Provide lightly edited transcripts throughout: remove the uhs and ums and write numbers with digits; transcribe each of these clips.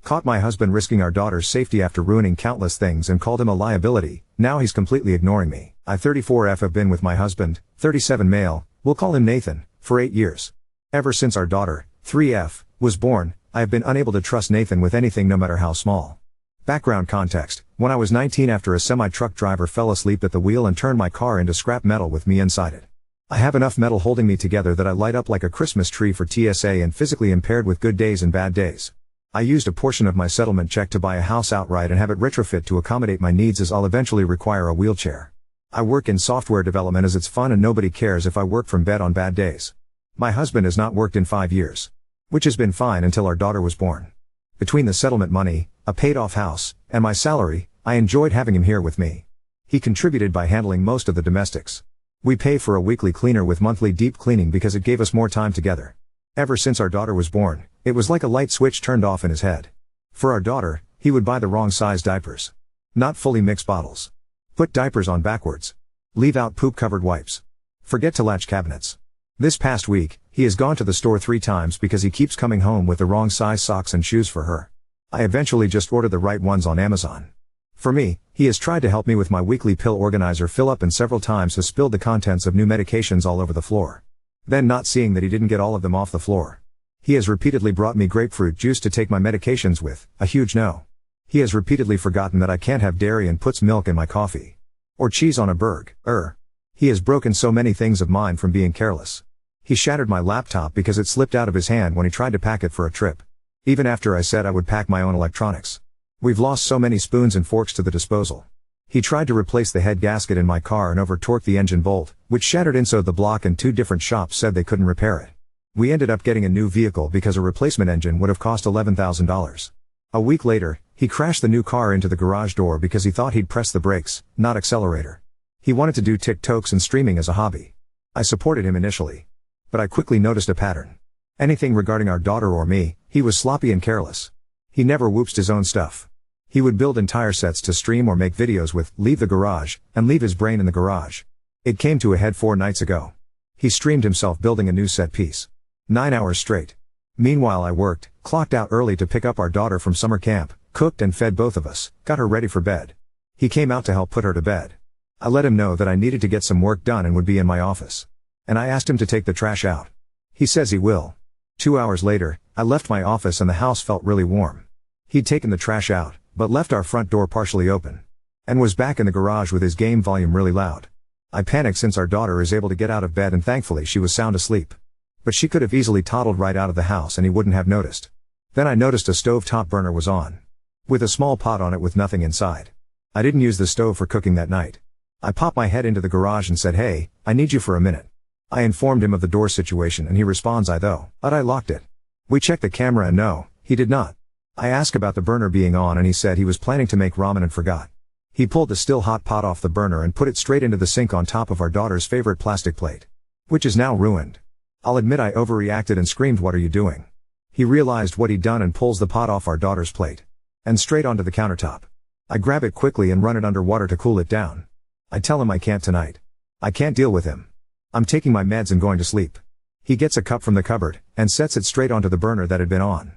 Caught my husband risking our daughter's safety after ruining countless things and called him a liability. Now he's completely ignoring me. I 34F have been with my husband, 37 male, we'll call him Nathan, for 8 years. Ever since our daughter, 3F, was born, I have been unable to trust Nathan with anything no matter how small. Background context: when I was 19 after a semi-truck driver fell asleep at the wheel and turned my car into scrap metal with me inside it. I have enough metal holding me together that I light up like a Christmas tree for TSA and physically impaired with good days and bad days. I used a portion of my settlement check to buy a house outright and have it retrofit to accommodate my needs, as I'll eventually require a wheelchair. I work in software development as it's fun and nobody cares if I work from bed on bad days. My husband has not worked in 5 years. Which has been fine until our daughter was born. Between the settlement money, a paid-off house, and my salary, I enjoyed having him here with me. He contributed by handling most of the domestics. We pay for a weekly cleaner with monthly deep cleaning because it gave us more time together. Ever since our daughter was born, it was like a light switch turned off in his head. For our daughter, he would buy the wrong size diapers. Not fully mixed bottles. Put diapers on backwards. Leave out poop-covered wipes. Forget to latch cabinets. This past week, he has gone to the store 3 times because he keeps coming home with the wrong size socks and shoes for her. I eventually just ordered the right ones on Amazon. For me, he has tried to help me with my weekly pill organizer fill up and several times has spilled the contents of new medications all over the floor. Then, not seeing that he didn't get all of them off the floor, he has repeatedly brought me grapefruit juice to take my medications with, a huge no. He has repeatedly forgotten that I can't have dairy and puts milk in my coffee. Or cheese on a burger. He has broken so many things of mine from being careless. He shattered my laptop because it slipped out of his hand when he tried to pack it for a trip. Even after I said I would pack my own electronics. We've lost so many spoons and forks to the disposal. He tried to replace the head gasket in my car and over-torqued the engine bolt, which shattered inside the block, and 2 different shops said they couldn't repair it. We ended up getting a new vehicle because a replacement engine would have cost $11,000. A week later, he crashed the new car into the garage door because he thought he'd press the brakes, not accelerator. He wanted to do TikToks and streaming as a hobby. I supported him initially. But I quickly noticed a pattern. Anything regarding our daughter or me, he was sloppy and careless. He never whooped his own stuff. He would build entire sets to stream or make videos with, leave the garage, and leave his brain in the garage. It came to a head 4 nights ago. He streamed himself building a new set piece. 9 hours straight. Meanwhile I worked, clocked out early to pick up our daughter from summer camp, cooked and fed both of us, got her ready for bed. He came out to help put her to bed. I let him know that I needed to get some work done and would be in my office. And I asked him to take the trash out. He says he will. 2 hours later, I left my office and the house felt really warm. He'd taken the trash out, but left our front door partially open. And was back in the garage with his game volume really loud. I panicked since our daughter is able to get out of bed and thankfully she was sound asleep. But she could have easily toddled right out of the house and he wouldn't have noticed. Then I noticed a stovetop burner was on. With a small pot on it with nothing inside. I didn't use the stove for cooking that night. I popped my head into the garage and said, "Hey, I need you for a minute." I informed him of the door situation and he responds, but I locked it." We checked the camera and no, he did not. I asked about the burner being on and he said he was planning to make ramen and forgot. He pulled the still hot pot off the burner and put it straight into the sink on top of our daughter's favorite plastic plate. Which is now ruined. I'll admit I overreacted and screamed, "What are you doing?" He realized what he'd done and pulls the pot off our daughter's plate. And straight onto the countertop. I grab it quickly and run it under water to cool it down. I tell him I can't tonight. I can't deal with him. I'm taking my meds and going to sleep. He gets a cup from the cupboard, and sets it straight onto the burner that had been on.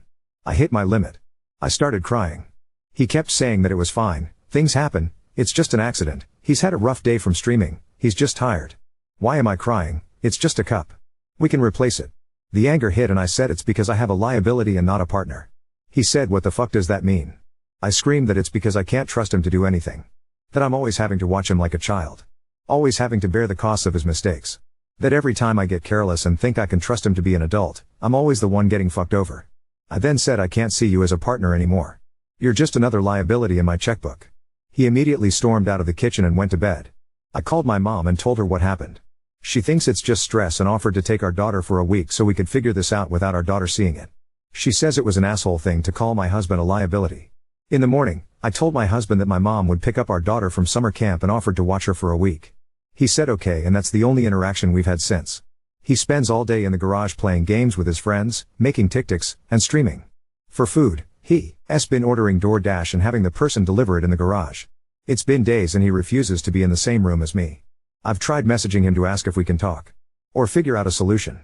I hit my limit. I started crying. He kept saying that it was fine, things happen, it's just an accident, he's had a rough day from streaming, he's just tired. Why am I crying? It's just a cup. We can replace it. The anger hit and I said it's because I have a liability and not a partner. He said, "What the fuck does that mean?" I screamed that it's because I can't trust him to do anything. That I'm always having to watch him like a child. Always having to bear the costs of his mistakes. That every time I get careless and think I can trust him to be an adult, I'm always the one getting fucked over. I then said, "I can't see you as a partner anymore. You're just another liability in my checkbook." He immediately stormed out of the kitchen and went to bed. I called my mom and told her what happened. She thinks it's just stress and offered to take our daughter for a week so we could figure this out without our daughter seeing it. She says it was an asshole thing to call my husband a liability. In the morning, I told my husband that my mom would pick up our daughter from summer camp and offered to watch her for a week. He said okay, and that's the only interaction we've had since. He spends all day in the garage playing games with his friends, making TikToks, and streaming. For food, he's been ordering DoorDash and having the person deliver it in the garage. It's been days and he refuses to be in the same room as me. I've tried messaging him to ask if we can talk. Or figure out a solution.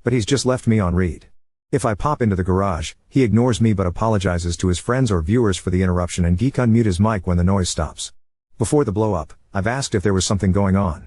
But he's just left me on read. If I pop into the garage, he ignores me but apologizes to his friends or viewers for the interruption and geek unmute his mic when the noise stops. Before the blow up, I've asked if there was something going on.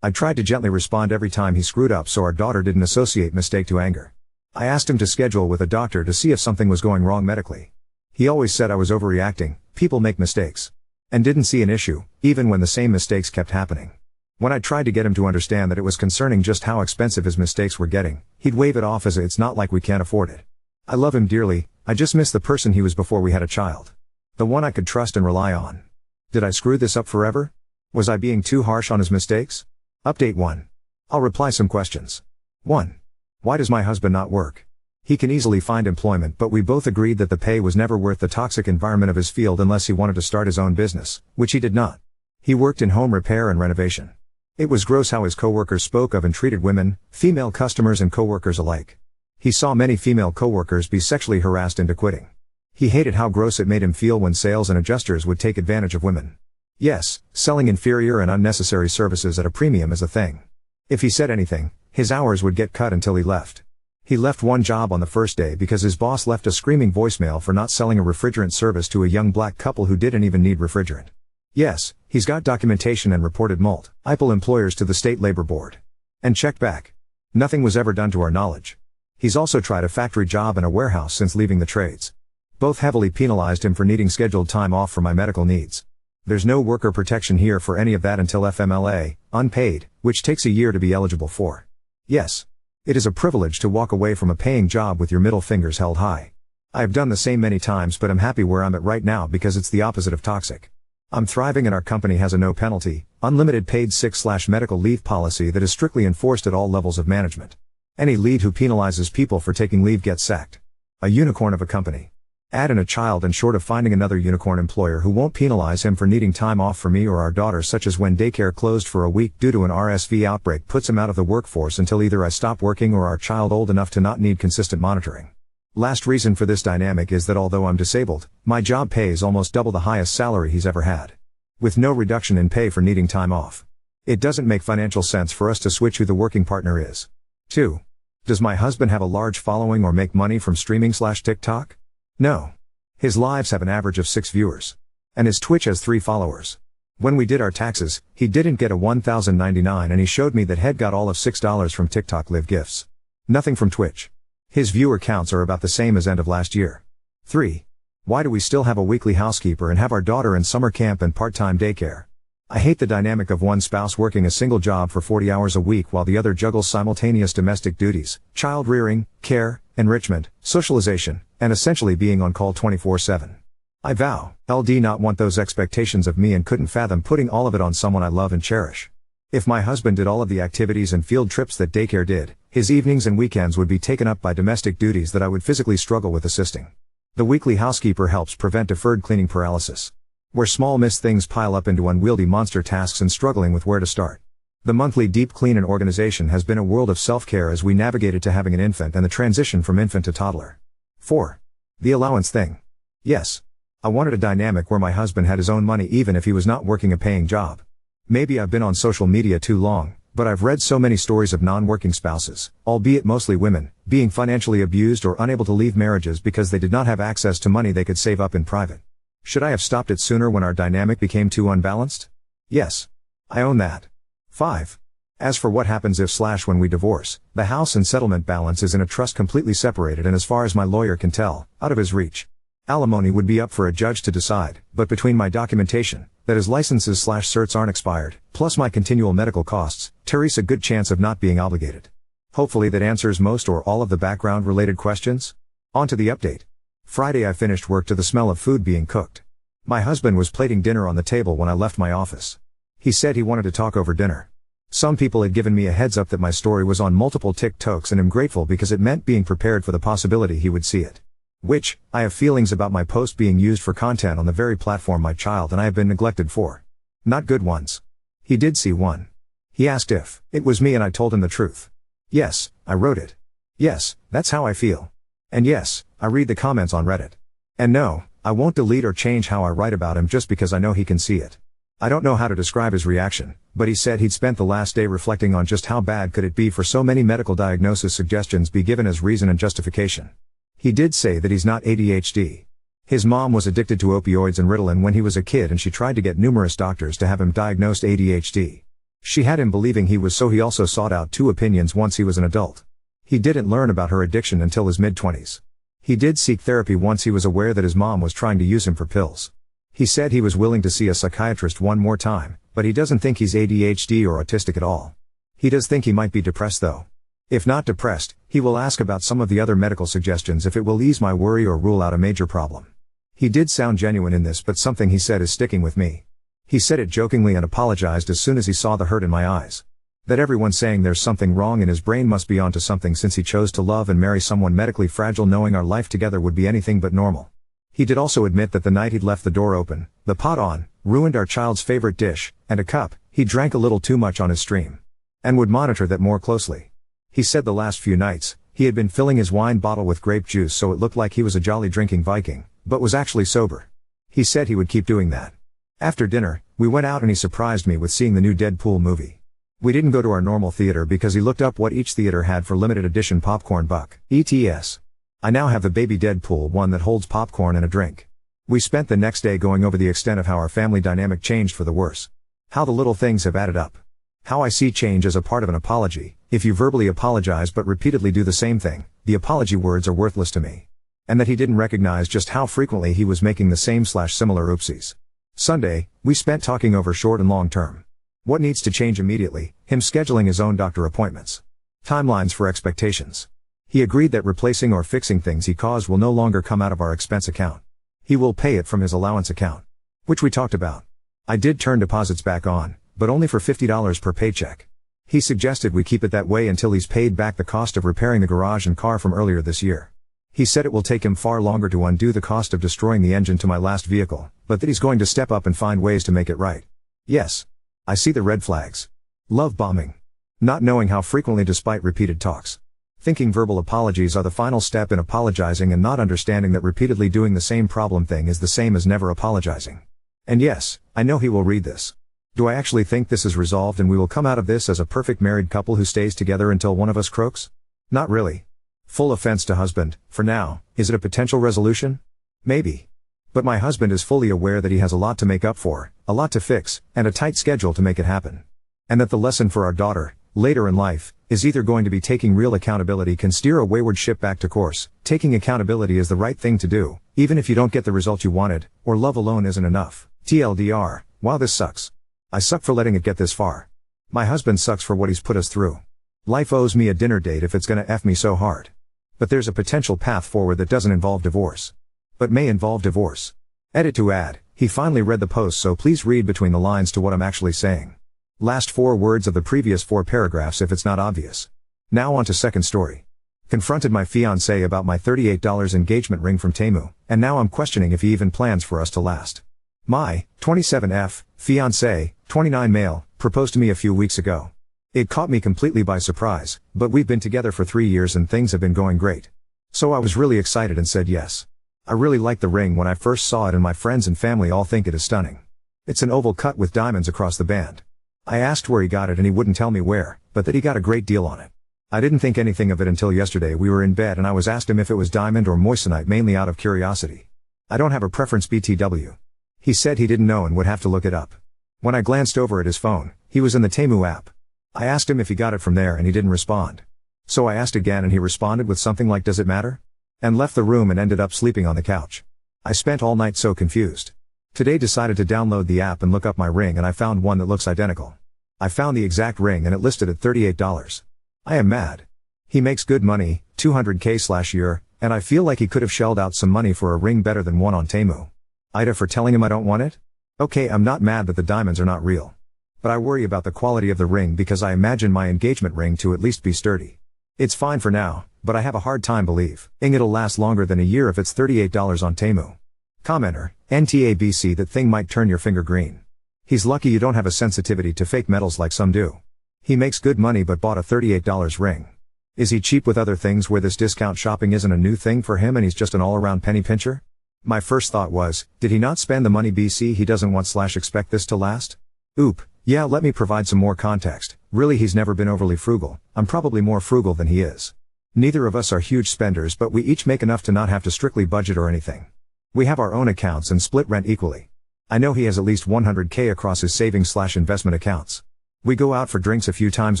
I tried to gently respond every time he screwed up so our daughter didn't associate mistake to anger. I asked him to schedule with a doctor to see if something was going wrong medically. He always said I was overreacting, people make mistakes. And didn't see an issue, even when the same mistakes kept happening. When I tried to get him to understand that it was concerning just how expensive his mistakes were getting, he'd wave it off as it's not like we can't afford it. I love him dearly, I just miss the person he was before we had a child. The one I could trust and rely on. Did I screw this up forever? Was I being too harsh on his mistakes? Update 1. I'll reply some questions. 1. Why does my husband not work? He can easily find employment, but we both agreed that the pay was never worth the toxic environment of his field unless he wanted to start his own business, which he did not. He worked in home repair and renovation. It was gross how his coworkers spoke of and treated women, female customers and coworkers alike. He saw many female coworkers be sexually harassed into quitting. He hated how gross it made him feel when sales and adjusters would take advantage of women. Yes, selling inferior and unnecessary services at a premium is a thing. If he said anything, his hours would get cut until he left. He left one job on the first day because his boss left a screaming voicemail for not selling a refrigerant service to a young black couple who didn't even need refrigerant. Yes, he's got documentation and reported multiple employers to the state labor board. And checked back. Nothing was ever done to our knowledge. He's also tried a factory job and a warehouse since leaving the trades. Both heavily penalized him for needing scheduled time off for my medical needs. There's no worker protection here for any of that until FMLA, unpaid, which takes a year to be eligible for. Yes. It is a privilege to walk away from a paying job with your middle fingers held high. I have done the same many times, but I'm happy where I'm at right now because it's the opposite of toxic. I'm thriving and our company has a no penalty, unlimited paid sick/medical leave policy that is strictly enforced at all levels of management. Any lead who penalizes people for taking leave gets sacked. A unicorn of a company. Add in a child and short of finding another unicorn employer who won't penalize him for needing time off for me or our daughter, such as when daycare closed for a week due to an RSV outbreak, puts him out of the workforce until either I stop working or our child old enough to not need consistent monitoring. Last reason for this dynamic is that although I'm disabled, my job pays almost double the highest salary he's ever had. With no reduction in pay for needing time off. It doesn't make financial sense for us to switch who the working partner is. 2. Does my husband have a large following or make money from streaming/TikTok? No. His lives have an average of 6 viewers. And his Twitch has 3 followers. When we did our taxes, he didn't get a $1,099 and he showed me that he'd got all of $6 from TikTok live gifts. Nothing from Twitch. His viewer counts are about the same as end of last year. 3. Why do we still have a weekly housekeeper and have our daughter in summer camp and part-time daycare? I hate the dynamic of one spouse working a single job for 40 hours a week while the other juggles simultaneous domestic duties, child rearing, care, enrichment, socialization, and essentially being on call 24/7. I vow, LD not want those expectations of me and couldn't fathom putting all of it on someone I love and cherish. If my husband did all of the activities and field trips that daycare did, his evenings and weekends would be taken up by domestic duties that I would physically struggle with assisting. The weekly housekeeper helps prevent deferred cleaning paralysis, where small missed things pile up into unwieldy monster tasks and struggling with where to start. The monthly deep clean and organization has been a world of self-care as we navigated to having an infant and the transition from infant to toddler. 4. The allowance thing. Yes. I wanted a dynamic where my husband had his own money even if he was not working a paying job. Maybe I've been on social media too long, but I've read so many stories of non-working spouses, albeit mostly women, being financially abused or unable to leave marriages because they did not have access to money they could save up in private. Should I have stopped it sooner when our dynamic became too unbalanced? Yes. I own that. 5. As for what happens if/when we divorce, the house and settlement balance is in a trust completely separated and as far as my lawyer can tell, out of his reach. Alimony would be up for a judge to decide, but between my documentation, that his licenses/certs aren't expired, plus my continual medical costs, Teresa good chance of not being obligated. Hopefully that answers most or all of the background related questions. On to the update. Friday I finished work to the smell of food being cooked. My husband was plating dinner on the table when I left my office. He said he wanted to talk over dinner. Some people had given me a heads up that my story was on multiple TikToks and I'm grateful because it meant being prepared for the possibility he would see it. Which, I have feelings about my post being used for content on the very platform my child and I have been neglected for. Not good ones. He did see one. He asked if it was me and I told him the truth. Yes, I wrote it. Yes, that's how I feel. And yes, I read the comments on Reddit. And no, I won't delete or change how I write about him just because I know he can see it. I don't know how to describe his reaction, But he said he'd spent the last day reflecting on just how bad could it be for so many medical diagnosis suggestions be given as reason and justification. He did say that he's not ADHD. His mom was addicted to opioids and Ritalin when he was a kid, and she tried to get numerous doctors to have him diagnosed ADHD. She had him believing he was, so he also sought out 2 opinions once he was an adult. He didn't learn about her addiction until his mid-20s. He did seek therapy once he was aware that his mom was trying to use him for pills. He said he was willing to see a psychiatrist one more time, but he doesn't think he's ADHD or autistic at all. He does think he might be depressed though. If not depressed, he will ask about some of the other medical suggestions if it will ease my worry or rule out a major problem. He did sound genuine in this, but something he said is sticking with me. He said it jokingly and apologized as soon as he saw the hurt in my eyes. That everyone saying there's something wrong in his brain must be onto something, since he chose to love and marry someone medically fragile, knowing our life together would be anything but normal. He did also admit that the night he'd left the door open, the pot on, ruined our child's favorite dish, and a cup, he drank a little too much on his stream. And would monitor that more closely. He said the last few nights, he had been filling his wine bottle with grape juice so it looked like he was a jolly drinking Viking, but was actually sober. He said he would keep doing that. After dinner, we went out and he surprised me with seeing the new Deadpool movie. We didn't go to our normal theater because he looked up what each theater had for limited edition popcorn buck, ETS. I now have the baby Deadpool one that holds popcorn and a drink. We spent the next day going over the extent of how our family dynamic changed for the worse. How the little things have added up. How I see change as a part of an apology. If you verbally apologize but repeatedly do the same thing, the apology words are worthless to me. And that he didn't recognize just how frequently he was making the same/similar oopsies. Sunday, we spent talking over short and long term. What needs to change immediately, him scheduling his own doctor appointments. Timelines for expectations. He agreed that replacing or fixing things he caused will no longer come out of our expense account. He will pay it from his allowance account. Which we talked about. I did turn deposits back on, but only for $50 per paycheck. He suggested we keep it that way until he's paid back the cost of repairing the garage and car from earlier this year. He said it will take him far longer to undo the cost of destroying the engine to my last vehicle, but that he's going to step up and find ways to make it right. Yes. I see the red flags. Love bombing. Not knowing how frequently despite repeated talks. Thinking verbal apologies are the final step in apologizing, and not understanding that repeatedly doing the same problem thing is the same as never apologizing. And yes, I know he will read this. Do I actually think this is resolved and we will come out of this as a perfect married couple who stays together until one of us croaks? Not really. Full offense to husband, for now. Is it a potential resolution? Maybe. But my husband is fully aware that he has a lot to make up for, a lot to fix, and a tight schedule to make it happen. And that the lesson for our daughter, later in life, is either going to be taking real accountability can steer a wayward ship back to course. Taking accountability is the right thing to do, even if you don't get the result you wanted, or love alone isn't enough. TLDR, wow, this sucks. I suck for letting it get this far. My husband sucks for what he's put us through. Life owes me a dinner date if it's gonna F me so hard. But there's a potential path forward that doesn't involve divorce. But may involve divorce. Edit to add, he finally read the post, so please read between the lines to what I'm actually saying. Last 4 words of the previous 4 paragraphs if it's not obvious. Now on to second story. Confronted my fiancé about my $38 engagement ring from Temu, and now I'm questioning if he even plans for us to last. My 27F fiancé, 29 male, proposed to me a few weeks ago. It caught me completely by surprise, but we've been together for 3 years and things have been going great. So I was really excited and said yes. I really liked the ring when I first saw it, and my friends and family all think it is stunning. It's an oval cut with diamonds across the band. I asked where he got it and he wouldn't tell me where, but that he got a great deal on it. I didn't think anything of it until yesterday. We were in bed and I was asked him if it was diamond or moissanite, mainly out of curiosity. I don't have a preference BTW. He said he didn't know and would have to look it up. When I glanced over at his phone, he was in the Temu app. I asked him if he got it from there and he didn't respond. So I asked again and he responded with something like, "Does it matter?" And left the room and ended up sleeping on the couch. I spent all night so confused. Today decided to download the app and look up my ring, and I found one that looks identical. I found the exact ring and it listed at $38. I am mad. He makes good money, $200K/year, and I feel like he could have shelled out some money for a ring better than one on Temu. Ida for telling him I don't want it? Okay, I'm not mad that the diamonds are not real. But I worry about the quality of the ring because I imagine my engagement ring to at least be sturdy. It's fine for now, but I have a hard time believing it'll last longer than a year if it's $38 on Temu. Commenter, NTABC, that thing might turn your finger green. He's lucky you don't have a sensitivity to fake metals like some do. He makes good money but bought a $38 ring. Is he cheap with other things where this discount shopping isn't a new thing for him and he's just an all-around penny pincher? My first thought was, did he not spend the money BC he doesn't want/expect this to last? Oop, Yeah, let me provide some more context. Really, he's never been overly frugal. I'm probably more frugal than he is. Neither of us are huge spenders, but we each make enough to not have to strictly budget or anything. We have our own accounts and split rent equally. I know he has at least $100K across his savings/investment accounts. We go out for drinks a few times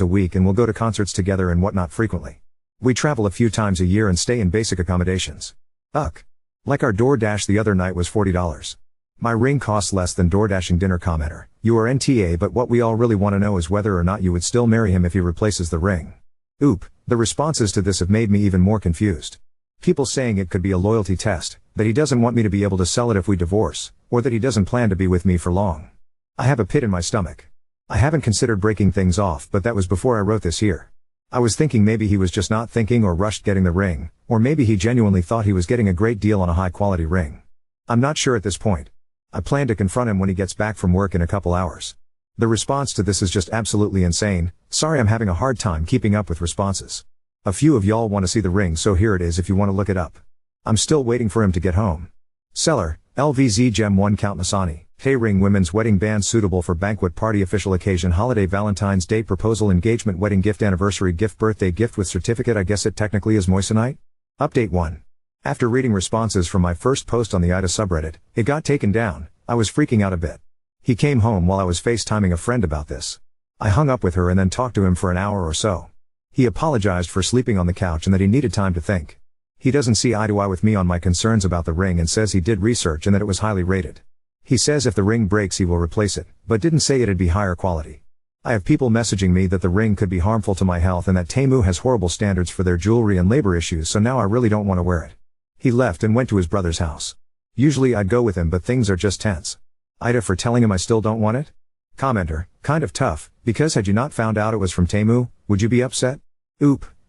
a week and we'll go to concerts together and whatnot frequently. We travel a few times a year and stay in basic accommodations. Like our DoorDash the other night was $40. My ring costs less than DoorDashing dinner. Commenter, you are NTA, but what we all really want to know is whether or not you would still marry him if he replaces the ring. The responses to this have made me even more confused. People saying it could be a loyalty test, that he doesn't want me to be able to sell it if we divorce, or that he doesn't plan to be with me for long. I have a pit in my stomach. I haven't considered breaking things off, but that was before I wrote this here. I was thinking maybe he was just not thinking or rushed getting the ring, or maybe he genuinely thought he was getting a great deal on a high quality ring. I'm not sure at this point. I plan to confront him when he gets back from work in a couple hours. The response to this is just absolutely insane. Sorry, I'm having a hard time keeping up with responses. A few of y'all want to see the ring, so here it is if you want to look it up. I'm still waiting for him to get home. Seller, LVZ Gem 1 Count Nasani. Hey, ring, women's wedding band suitable for banquet, party, official occasion, holiday, Valentine's Day, proposal, engagement, wedding gift, anniversary gift, birthday gift with certificate. I guess it technically is moissanite? Update 1. After reading responses from my first post on the IDA subreddit, it got taken down. I was freaking out a bit. He came home while I was FaceTiming a friend about this. I hung up with her and then talked to him for an hour or so. He apologized for sleeping on the couch and that he needed time to think. He doesn't see eye to eye with me on my concerns about the ring and says he did research and that it was highly rated. He says if the ring breaks he will replace it, but didn't say it'd be higher quality. I have people messaging me that the ring could be harmful to my health and that Temu has horrible standards for their jewelry and labor issues, so now I really don't want to wear it. He left and went to his brother's house. Usually I'd go with him, but things are just tense. Ida for telling him I still don't want it? Commenter, kind of tough, because had you not found out it was from Temu, would you be upset?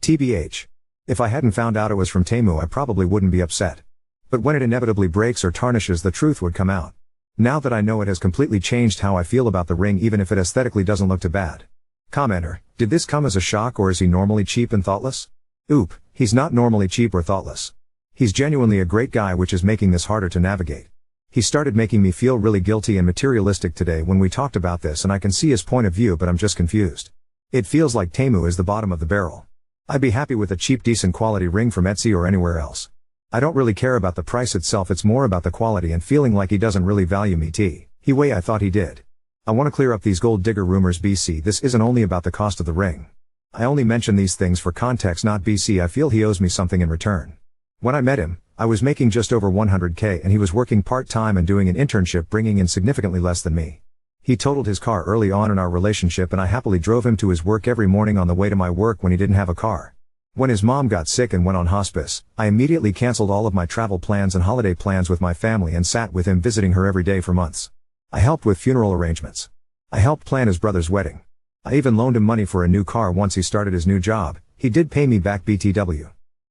TBH. If I hadn't found out it was from Temu I probably wouldn't be upset. But when it inevitably breaks or tarnishes, the truth would come out. Now that I know, it has completely changed how I feel about the ring, even if it aesthetically doesn't look too bad. Commenter, did this come as a shock, or is he normally cheap and thoughtless? He's not normally cheap or thoughtless. He's genuinely a great guy, which is making this harder to navigate. He started making me feel really guilty and materialistic today when we talked about this, and I can see his point of view, but I'm just confused. It feels like Temu is the bottom of the barrel. I'd be happy with a cheap, decent quality ring from Etsy or anywhere else. I don't really care about the price itself, it's more about the quality and feeling like he doesn't really value me way I thought he did. I want to clear up these gold digger rumors. BC, this isn't only about the cost of the ring. I only mention these things for context, not BC. I feel he owes me something in return. When I met him, I was making just over $100K and he was working part-time and doing an internship, bringing in significantly less than me. He totaled his car early on in our relationship and I happily drove him to his work every morning on the way to my work when he didn't have a car. When his mom got sick and went on hospice, I immediately canceled all of my travel plans and holiday plans with my family and sat with him, visiting her every day for months. I helped with funeral arrangements. I helped plan his brother's wedding. I even loaned him money for a new car once he started his new job. He did pay me back BTW.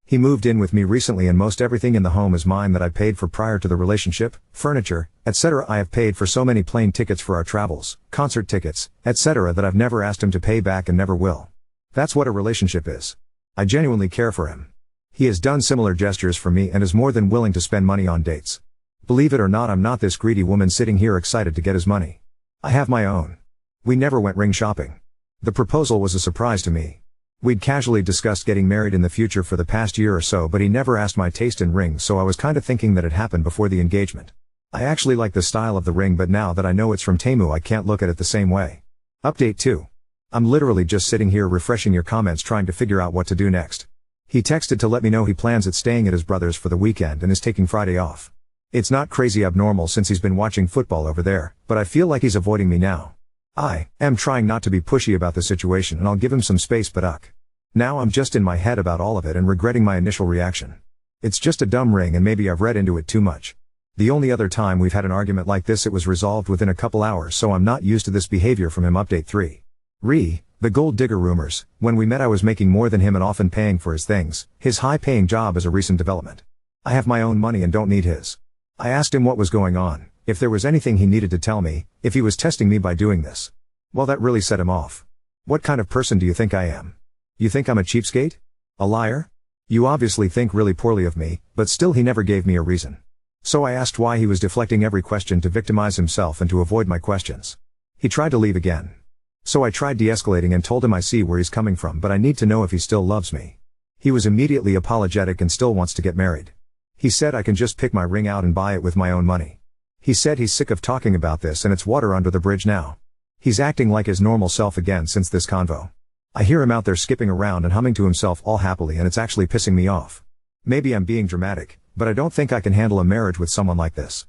He moved in with me recently and most everything in the home is mine that I paid for prior to the relationship, furniture, etc. I have paid for so many plane tickets for our travels, concert tickets, etc. that I've never asked him to pay back and never will. That's what a relationship is. I genuinely care for him. He has done similar gestures for me and is more than willing to spend money on dates. Believe it or not, I'm not this greedy woman sitting here excited to get his money. I have my own. We never went ring shopping. The proposal was a surprise to me. We'd casually discussed getting married in the future for the past year or so, but he never asked my taste in rings, so I was kinda thinking that it happened before the engagement. I actually like the style of the ring, but now that I know it's from Temu I can't look at it the same way. Update 2. I'm literally just sitting here refreshing your comments trying to figure out what to do next. He texted to let me know he plans at staying at his brother's for the weekend and is taking Friday off. It's not crazy abnormal since he's been watching football over there, but I feel like he's avoiding me now. I am trying not to be pushy about the situation and I'll give him some space, but now I'm just in my head about all of it and regretting my initial reaction. It's just a dumb ring and maybe I've read into it too much. The only other time we've had an argument like this it was resolved within a couple hours, so I'm not used to this behavior from him. Update 3. The gold digger rumors. When we met I was making more than him and often paying for his things. His high paying job is a recent development. I have my own money and don't need his. I asked him what was going on, if there was anything he needed to tell me, if he was testing me by doing this. Well, that really set him off. What kind of person do you think I am? You think I'm a cheapskate? A liar? You obviously think really poorly of me, but still he never gave me a reason. So I asked why he was deflecting every question to victimize himself and to avoid my questions. He tried to leave again. So I tried de-escalating and told him I see where he's coming from, but I need to know if he still loves me. He was immediately apologetic and still wants to get married. He said I can just pick my ring out and buy it with my own money. He said he's sick of talking about this and it's water under the bridge now. He's acting like his normal self again since this convo. I hear him out there skipping around and humming to himself all happily, and it's actually pissing me off. Maybe I'm being dramatic, but I don't think I can handle a marriage with someone like this.